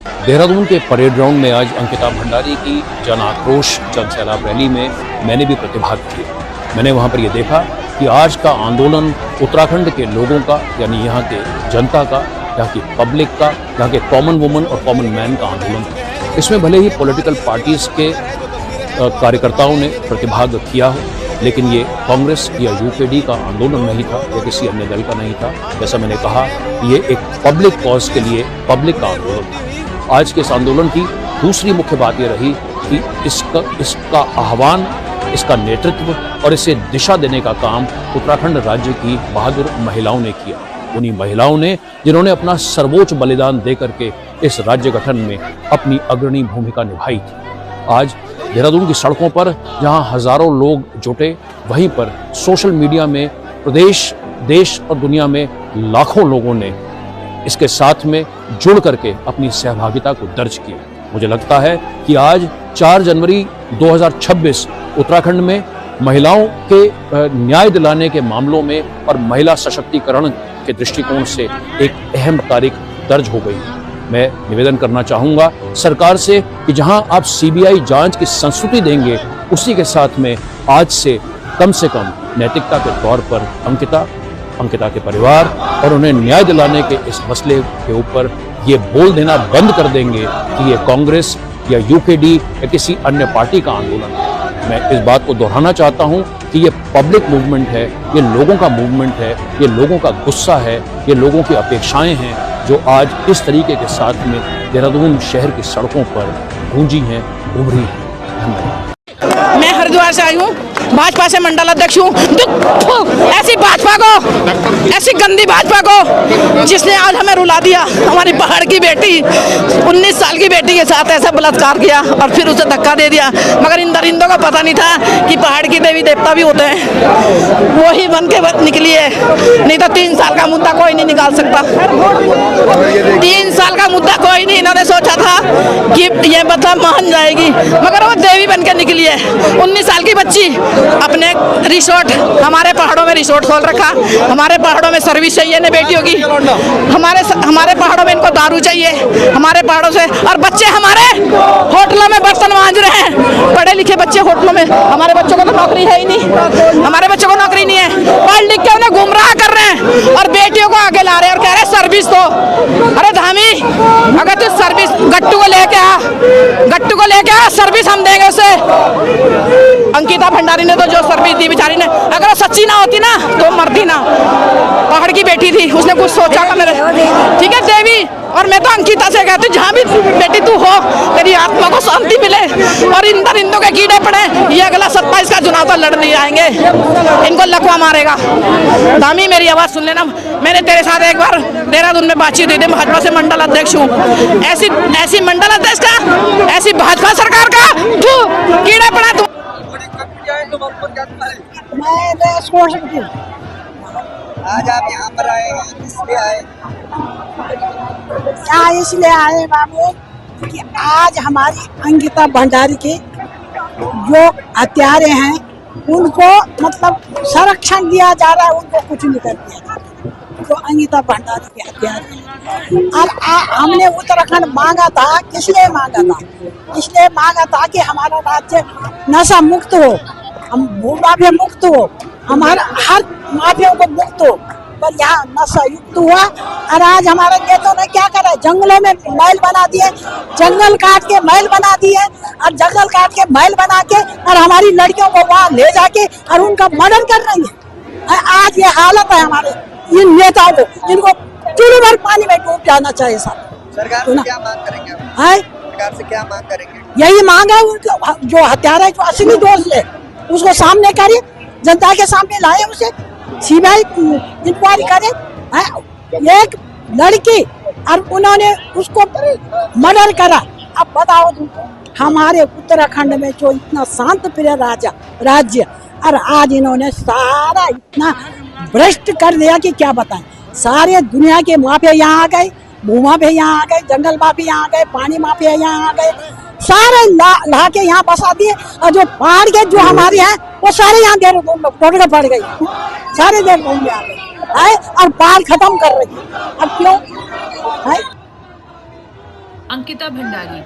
देहरादून के parade ground में आज अंकिता भंडारी की जन आक्रोश जन सैलाब रैली में मैंने भी प्रतिभाग किया। मैंने वहां पर यह देखा कि आज का आंदोलन उत्तराखंड के लोगों का, यानी यहाँ के जनता का, यहाँ की पब्लिक का, यहाँ के कॉमन वुमन और कॉमन मैन का आंदोलन था। इसमें भले ही पॉलिटिकल पार्टीज के कार्यकर्ताओं ने प्रतिभाग किया हो, लेकिन ये कांग्रेस या यूकेडी का आंदोलन नहीं था या किसी अन्य दल का नहीं था। जैसा मैंने कहा, ये एक पब्लिक कॉज के लिए पब्लिक का आंदोलन था। आज के इस आंदोलन की दूसरी मुख्य बात ये रही कि इसका आह्वान, इसका नेतृत्व और इसे दिशा देने का काम उत्तराखंड राज्य की बहादुर महिलाओं ने किया। उन्हीं महिलाओं ने जिन्होंने अपना सर्वोच्च बलिदान दे करके इस राज्य गठन में अपनी अग्रणी भूमिका निभाई थी। आज देहरादून की सड़कों पर जहां हजारों लोग जुटे, वहीं पर सोशल मीडिया में प्रदेश, देश और दुनिया में लाखों लोगों ने इसके साथ में जुड़ करके अपनी सहभागिता को दर्ज किया। मुझे लगता है कि आज 4 जनवरी 2026 उत्तराखंड में महिलाओं के न्याय दिलाने के मामलों में और महिला सशक्तिकरण के दृष्टिकोण से एक अहम तारीख दर्ज हो गई। मैं निवेदन करना चाहूँगा सरकार से कि जहां आप सीबीआई जांच की संस्तुति देंगे, उसी के साथ में आज से कम नैतिकता के तौर पर अंकिता के परिवार और उन्हें न्याय दिलाने के इस मसले के ऊपर ये बोल देना बंद कर देंगे कि ये कांग्रेस या यूकेडी या किसी अन्य पार्टी का आंदोलन है। मैं इस बात को दोहराना चाहता हूँ कि ये पब्लिक मूवमेंट है, ये लोगों का मूवमेंट है, ये लोगों का गुस्सा है, ये लोगों की अपेक्षाएं हैं जो आज इस तरीके के साथ में देहरादून शहर की सड़कों पर गूंजी हैं, उभरी हैं। मैं हरिद्वार से आई हूँ, भाजपा से मंडल अध्यक्ष हूँ। ऐसी भाजपा को, ऐसी गंदी भाजपा को जिसने आज हमें रुला दिया, हमारी पहाड़ की बेटी 19 साल की बेटी के साथ ऐसा बलात्कार किया और फिर उसे धक्का दे दिया। मगर इन दरिंदों को पता नहीं था कि पहाड़ की देवी देवता भी होते हैं। वही बन के निकली है, नहीं तो 3 साल का मुद्दा कोई नहीं निकाल सकता। 3 साल का मुद्दा कोई नहीं, इन्होंने सोचा था कि ये मतलब मान जाएगी, मगर वो देवी बन के निकली है। 19 साल की बच्ची अपने रिसोर्ट, हमारे पहाड़ों में रिसोर्ट खोल रखा, हमारे पहाड़ों में सर्विस चाहिए ना बेटियों की, हमारे पहाड़ों में इनको दारू चाहिए, हमारे पहाड़ों से, और बच्चे हमारे होटलों में बर्तन मांज रहे हैं। पढ़े लिखे बच्चे होटलों में, हमारे बच्चों को तो नौकरी है ही नहीं, हमारे बच्चों को नौकरी नहीं है, पढ़ लिख के उन्हें गुमराह कर रहे हैं और बेटियों को आगे ला रहे हैं और कह रहे हैं सर्विस दो। अरे धामी, अगर तू सर्विस गट्टू को लेके आ, सर्विस हम देंगे उसे। अंकिता भंडारी ने तो जो सर्विस दी बेचारी ने, अगर वो सच्ची ना होती ना तो मरती ना। पहाड़ की बेटी थी, उसने कुछ सोचा था मेरे, ठीक है देवी। और मैं तो अंकिता से कहती हूँ, जहाँ भी बेटी तू हो, तेरी आत्मा को शांति मिले और इन दरिंदों के कीड़े पड़े। ये अगला 27 का चुनाव तो लड़ नहीं आएंगे, इनको लकवा मारेगा। दामी मेरी आवाज़ सुन लेना, मैंने तेरे साथ एक बार देहरादून में बातचीत हुई थी, भाजपा से मंडल अध्यक्ष हूँ। ऐसी मंडल अध्यक्ष का, ऐसी भाजपा सरकार का कीड़े पड़ा तू। आज आप यहाँ पर आए, इसलिए आए? यहाँ इसलिए आए बाबू कि आज हमारी अंकिता भंडारी के जो हत्यारे हैं उनको मतलब संरक्षण दिया जा रहा है, उनको कुछ नहीं कर दिया जा रहा। तो अंकिता भंडारी के हत्यारे हैं। और हमने उत्तराखंड मांगा था, किसलिए मांगा था? इसलिए मांगा था कि हमारा राज्य नशा मुक्त हो, हम भूमाफिया मुक्त हो, हमारा हर माफियाओं को मुक्त हो, पर यहाँ नशा युक्त हुआ। और आज हमारे नेताओं ने क्या करा, जंगलों में महल बना दिए, जंगल काट के महल बना दिए, और जंगल काट के महल बना के और हमारी लड़कियों को वहाँ ले जाके और उनका मर्डर कर रही है। आज ये हालत है हमारे इन नेताओं को, जिनको चुल्लू भर पानी में डूब जाना चाहिए। सरकार से क्या मांग करेंगे? सरकार से क्या मांग करेंगे? यही मांग है, जो हत्यारा है, जो असली दोष है, उसको सामने करे, जनता के सामने लाए, उसे सीबीआई इंक्वायरी करे। एक लड़की और उन्होंने उसको मर्डर करा। अब बताओ हमारे उत्तराखंड में जो इतना शांत प्रिय राज्य, और आज इन्होंने सारा इतना भ्रष्ट कर दिया कि क्या बताएं। सारे दुनिया के माफिया यहाँ आ गए, भूमाफिया यहाँ आ गए, जंगल माफिया यहाँ आ गए, पानी माफिया यहाँ आ गए, सारे ला के यहाँ बसा दिए। और जो पहाड़ के जो हमारे हैं वो सारे यहाँ देहरादून में टोटका पड़ गई, सारे देहरादून में आ गए और पहाड़ खत्म कर रही है। अब क्यों है? अंकिता भंडारी,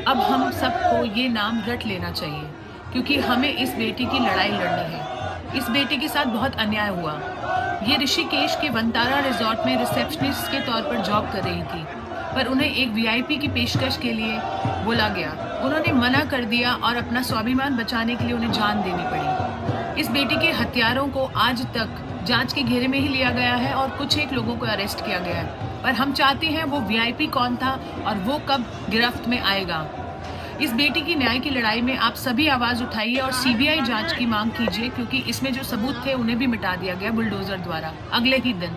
अब हम सबको ये नाम रट लेना चाहिए क्योंकि हमें इस बेटी की लड़ाई लड़नी है। इस बेटी के साथ बहुत अन्याय हुआ। ये ऋषिकेश के वंतारा रिजॉर्ट में रिसेप्शनिस्ट के तौर पर जॉब कर रही थी, पर उन्हें एक वीआईपी की पेशकश के लिए बोला गया। उन्होंने मना कर दिया और अपना स्वाभिमान बचाने के लिए उन्हें जान देनी पड़ी। इस बेटी के हत्यारों को आज तक जांच के घेरे में ही लिया गया है और कुछ एक लोगों को अरेस्ट किया गया है, पर हम चाहते हैं वो वीआईपी कौन था और वो कब गिरफ्त में आएगा। इस बेटी की न्याय की लड़ाई में आप सभी आवाज़ उठाइए और सीबीआई जांच की मांग कीजिए क्योंकि इसमें जो सबूत थे उन्हें भी मिटा दिया गया बुलडोजर द्वारा अगले ही दिन।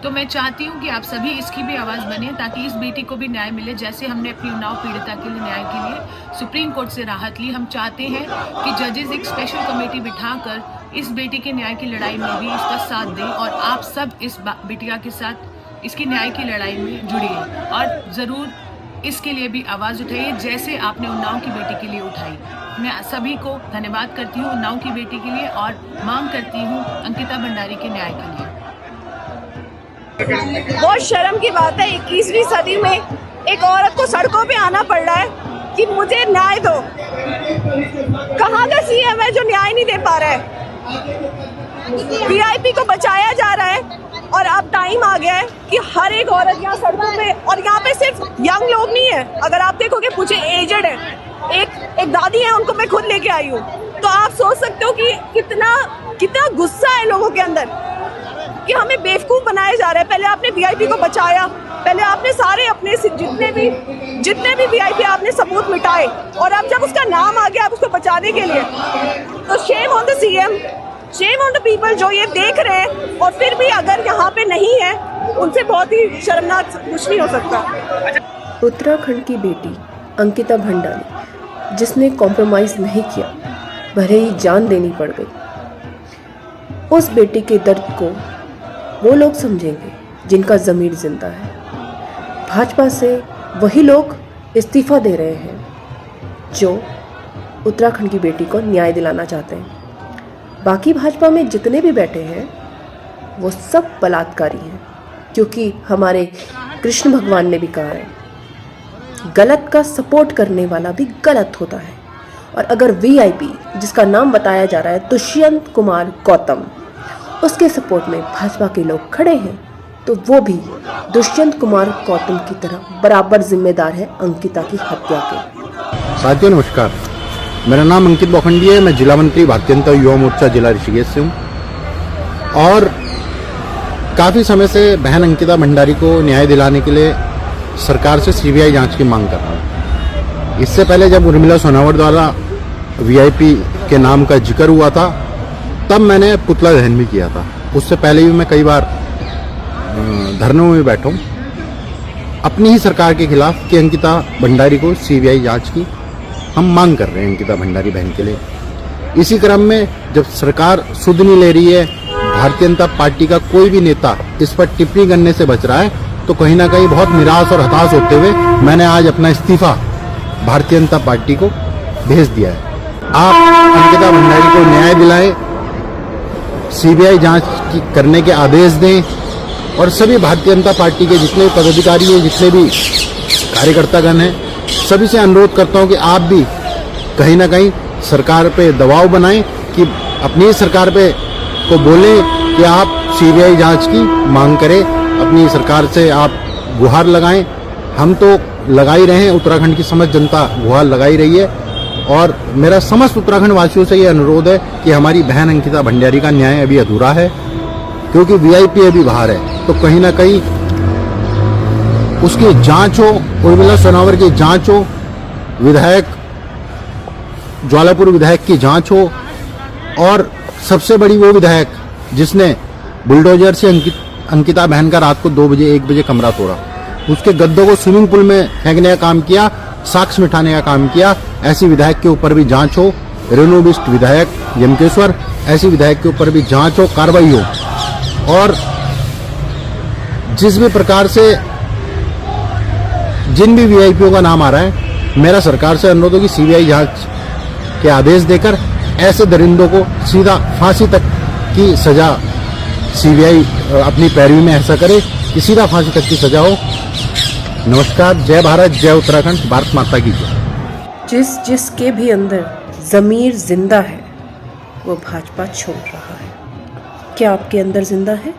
तो मैं चाहती हूँ कि आप सभी इसकी भी आवाज़ बने ताकि इस बेटी को भी न्याय मिले। जैसे हमने अपनी उन्नाव पीड़िता के लिए न्याय के लिए सुप्रीम कोर्ट से राहत ली, हम चाहते हैं कि जजेस एक स्पेशल कमेटी बिठाकर इस बेटी के न्याय की लड़ाई में भी इसका साथ दें और आप सब इस बिटिया के साथ इसकी न्याय की लड़ाई में जुड़िए और ज़रूर इसके लिए भी आवाज़ उठाइए जैसे आपने उन्नाव की बेटी के लिए उठाई। मैं सभी को धन्यवाद करती हूँ उन्नाव की बेटी के लिए और मांग करती हूँ अंकिता भंडारी के न्याय के लिए। बहुत शर्म की बात है 21वीं सदी में एक औरत को सड़कों पे आना पड़ रहा है कि मुझे न्याय दो। कहाँ का सीएम है जो न्याय नहीं दे पा रहा है। वीआईपी को बचाया जा रहा है और अब टाइम आ गया है कि हर एक औरत यहाँ सड़कों पे, और यहाँ पे सिर्फ यंग लोग नहीं है, अगर आप देखोगे पूछे एजेड है, एक दादी है, उनको मैं खुद लेके आई हूँ। तो आप सोच सकते हो कि कितना गुस्सा है लोगों के अंदर कि हमें बेवकूफ़ बनाया जा रहा है। पहले आपने वीआईपी को बचाया, पहले आपने सारे अपने जितने भी वीआईपी आपने सबूत मिटाए और अब जब उसका नाम आ गया आप उसको बचाने के लिए, तो shame on the CM, shame on the people जो ये देख रहे हैं और फिर भी अगर यहाँ पे नहीं है उनसे बहुत ही शर्मनाक कुछ नहीं हो सकता। उत्तराखंड की बेटी अंकिता भंडारी जिसने कॉम्प्रोमाइज़ नहीं किया, भले ही जान देनी पड़ गई, उस बेटी के दर्द को वो लोग समझेंगे जिनका ज़मीर जिंदा है। भाजपा से वही लोग इस्तीफ़ा दे रहे हैं जो उत्तराखंड की बेटी को न्याय दिलाना चाहते हैं। बाकी भाजपा में जितने भी बैठे हैं वो सब बलात्कारी हैं, क्योंकि हमारे कृष्ण भगवान ने भी कहा है गलत का सपोर्ट करने वाला भी गलत होता है। और अगर वीआईपी जिसका नाम बताया जा रहा है दुष्यंत कुमार गौतम, उसके सपोर्ट में भाजपा के लोग खड़े हैं, तो वो भी दुष्यंत कुमार गौतम की तरह बराबर जिम्मेदार है अंकिता की हत्या के। साथियों नमस्कार, मेरा नाम अंकित बोखंडी है। मैं जिला मंत्री भारतीय जनता युवा मोर्चा जिला ऋषिकेश से हूँ और काफ़ी समय से बहन अंकिता भंडारी को न्याय दिलाने के लिए सरकार से सीबीआई जांच की मांग कर रहा हूँ। इससे पहले जब उर्मिला सोनावत द्वारा वीआईपी के नाम का जिक्र हुआ था तब मैंने पुतला दहन भी किया था। उससे पहले भी मैं कई बार धरनों में बैठा हूँ अपनी ही सरकार के खिलाफ कि अंकिता भंडारी को सीबीआई जांच की हम मांग कर रहे हैं अंकिता भंडारी बहन के लिए। इसी क्रम में जब सरकार सुध नहीं ले रही है, भारतीय जनता पार्टी का कोई भी नेता इस पर टिप्पणी करने से बच रहा है, तो कहीं ना कहीं बहुत निराश और हताश होते हुए मैंने आज अपना इस्तीफा भारतीय जनता पार्टी को भेज दिया है। आप अंकिता भंडारी को न्याय दिलाएं, सीबीआई जांच करने के आदेश दें और सभी भारतीय जनता पार्टी के जितने भी पदाधिकारी हैं, जितने भी कार्यकर्तागण हैं, सभी से अनुरोध करता हूं कि आप भी कहीं ना कहीं सरकार पे दबाव बनाएं कि अपनी सरकार पे को बोलें कि आप सीबीआई जांच की मांग करें, अपनी सरकार से आप गुहार लगाएं। हम तो लगा ही रहे हैं, उत्तराखंड की समस्त जनता गुहार लगाई रही है और मेरा समस्त उत्तराखंड वासियों से ये अनुरोध है कि हमारी बहन अंकिता भंडारी का न्याय अभी अधूरा है क्योंकि वीआईपी अभी बाहर है। तो कहीं ना कहीं उसकी जांच हो, उर्मिला सोनावर की जांच हो, विधायक ज्वालापुर विधायक की जांच हो और सबसे बड़ी वो विधायक जिसने बुलडोजर से अंकिता बहन का रात को 2 बजे 1 बजे कमरा तोड़ा, उसके गद्दों को स्विमिंग पूल में फेंकने का काम किया, साक्ष्य मिटाने का काम किया, ऐसी विधायक के ऊपर भी जांच हो। रेणुबिस्ट विधायक यमकेश्वर, ऐसी विधायक के ऊपर भी जांच हो, कार्रवाई हो और जिस भी प्रकार से जिन भी वीआईपीओ का नाम आ रहा है, मेरा सरकार से अनुरोध हो कि सीबीआई जांच के आदेश देकर ऐसे दरिंदों को सीधा फांसी तक की सजा सीबीआई अपनी पैरवी में ऐसा करे कि सीधा फांसी तक की सजा हो नमस्कार, जय भारत, जय उत्तराखंड, भारत माता की जय। जिसके भी अंदर ज़मीर जिंदा है वो भाजपा छोड़ रहा है। क्या आपके अंदर जिंदा है?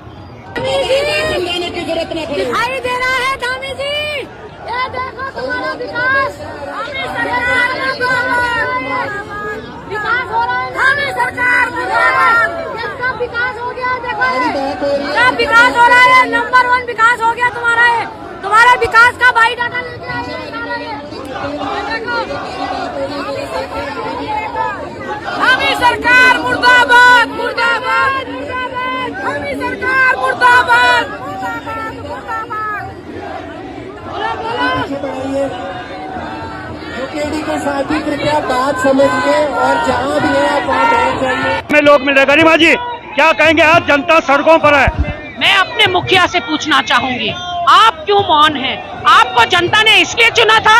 दिखाई दे रहा है धामी जी, ये देखो तुम्हारा विकास, विकास हो रहा है धामी सरकार, इसका विकास हो गया। देखो क्या विकास हो रहा है, नंबर 1 विकास हो गया तुम्हारा। है तुम्हारा विकास का भाई डाटा लेके आए। धामी सरकार मुर्दाबाद, मुर्दाबाद, धामी सरकार मुर्दाबाद। के साथ ही कृपया बात समझिए और जहाँ भी है आप वहाँ पहुँच जाइए। में लोग मिल रहे। गरिमा जी क्या कहेंगे, आज जनता सड़कों पर है। मैं अपने मुखिया से पूछना चाहूंगी, आप क्यों मौन हैं? आपको जनता ने इसलिए चुना था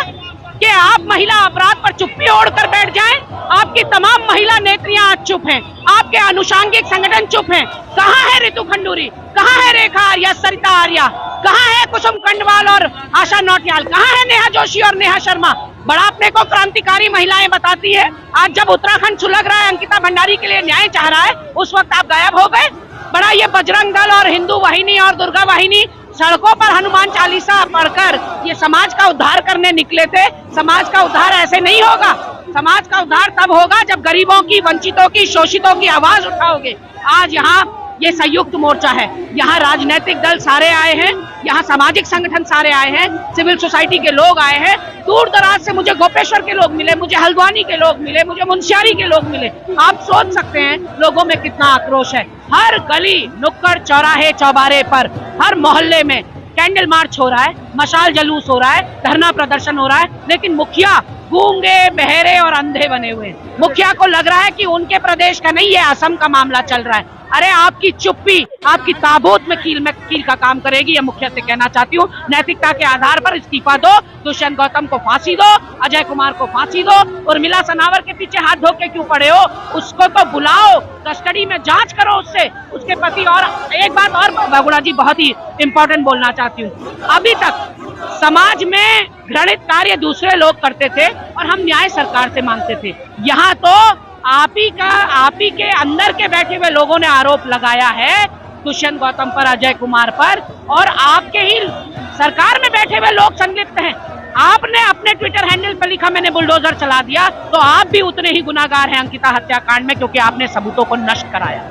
कि आप महिला अपराध पर चुप्पी ओढ़ कर बैठ जाएं? आपकी तमाम महिला नेत्रियां आज चुप हैं, आपके अनुषांगिक संगठन चुप हैं। कहाँ है ऋतु खंडूरी, कहाँ है रेखा आर्या, सरिता आर्या, कहाँ है कुसुम कंडवाल और आशा नौटियाल, कहाँ है नेहा जोशी और नेहा शर्मा? बड़ा अपने को क्रांतिकारी महिलाएं बताती है। आज जब उत्तराखंड सुलग रहा है, अंकिता भंडारी के लिए न्याय चाह रहा है, उस वक्त आप गायब हो गए। बड़ा ये बजरंग दल और हिंदू वाहिनी और दुर्गा वाहिनी सड़कों पर हनुमान चालीसा पढ़कर ये समाज का उद्धार करने निकले थे। समाज का उद्धार ऐसे नहीं होगा। समाज का उद्धार तब होगा जब गरीबों की, वंचितों की, शोषितों की आवाज उठाओगे। आज यहाँ ये संयुक्त मोर्चा है, यहाँ राजनीतिक दल सारे आए हैं, यहाँ सामाजिक संगठन सारे आए हैं, सिविल सोसाइटी के लोग आए हैं। दूर दराज से मुझे गोपेश्वर के लोग मिले, मुझे हल्द्वानी के लोग मिले, मुझे मुंशियारी के लोग मिले। आप सोच सकते हैं लोगों में कितना आक्रोश है। हर गली, नुक्कड़, चौराहे, चौबारे पर, हर मोहल्ले में कैंडल मार्च हो रहा है, मशाल जलूस हो रहा है, धरना प्रदर्शन हो रहा है, लेकिन मुखिया गूंगे, बहरे और अंधे बने हुए हैं। मुखिया को लग रहा है कि उनके प्रदेश का नहीं, ये असम का मामला चल रहा है। अरे आपकी चुप्पी आपकी ताबूत में कील का काम करेगी, ये मुखिया से कहना चाहती हूँ। नैतिकता के आधार पर इस्तीफा दो, दुष्यंत गौतम को फांसी दो, अजय कुमार को फांसी दो, उर्मिला सनावर के पीछे हाथ धो के क्यों पड़े हो? उसको तो बुलाओ, कस्टडी में जांच करो उससे, उसके पति। और एक बात और बगुड़ा जी बहुत ही इंपॉर्टेंट बोलना चाहती हूँ। अभी तक समाज में घृणित कार्य दूसरे लोग करते थे और हम न्याय सरकार से मांगते थे। यहाँ तो आप ही के अंदर के बैठे हुए लोगों ने आरोप लगाया है दुष्यंत गौतम पर, अजय कुमार पर, और आपके ही सरकार में बैठे हुए लोग संलिप्त हैं। आपने अपने ट्विटर हैंडल पर लिखा मैंने बुलडोजर चला दिया, तो आप भी उतने ही गुनाहगार हैं अंकिता हत्याकांड में, क्योंकि आपने सबूतों को नष्ट कराया।